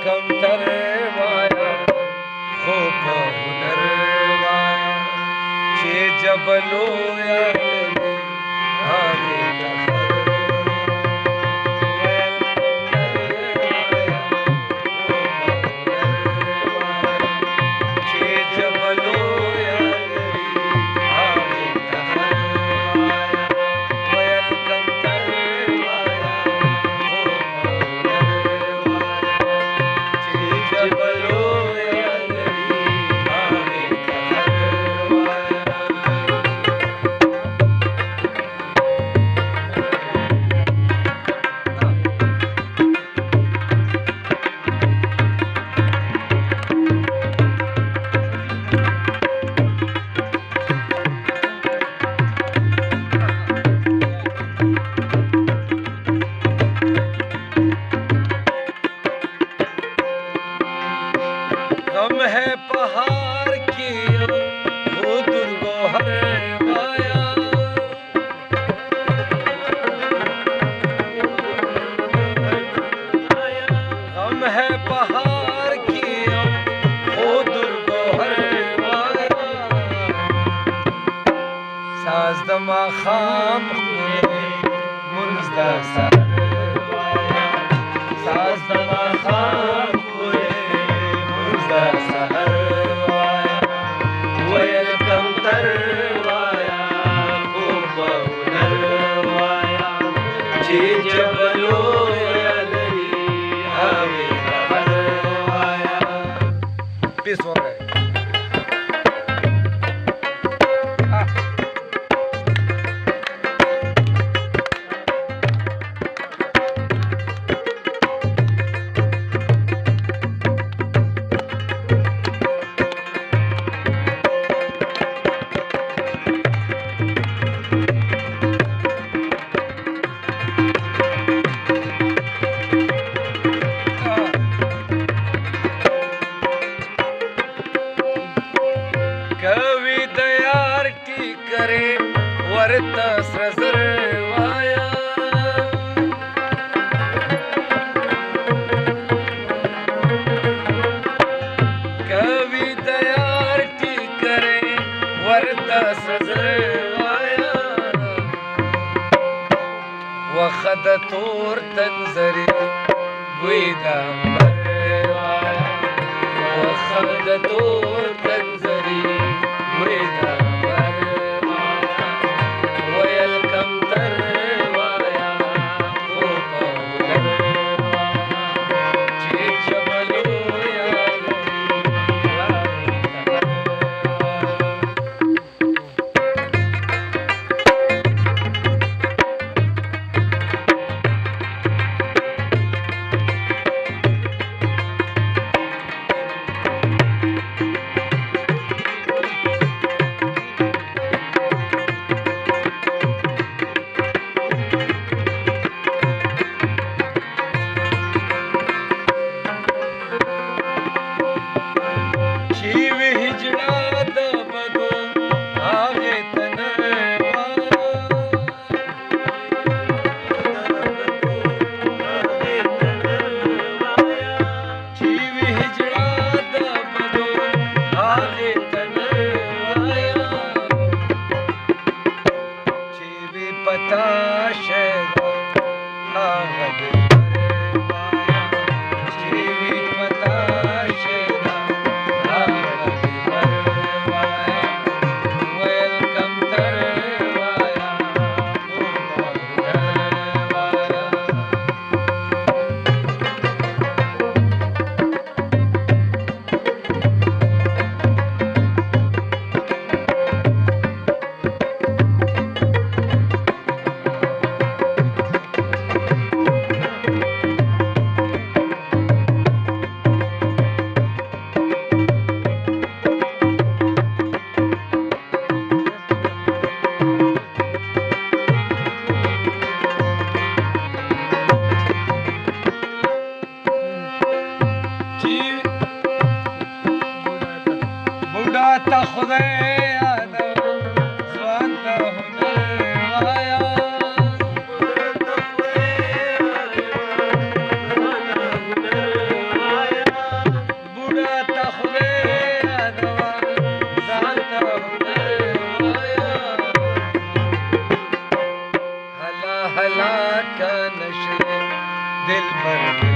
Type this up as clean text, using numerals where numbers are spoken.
کمتر وایا خو په هنر وایا چې جبلو یا هغې ته غم ہے پہاڑ کی وہ درگوہر وایا غم ہے پہاڑ کی وہ درگوہر وایا ساز دما خام منزدہ سر وایا ساز دما خام Peace one day. कवि दयार की करे वरता सजर वाया कवि दयार की करे वरता सजर वाया वखद तोर तंजरी गुईदा मर वाया वखद तोर तंजरी हला का नशे दिल भर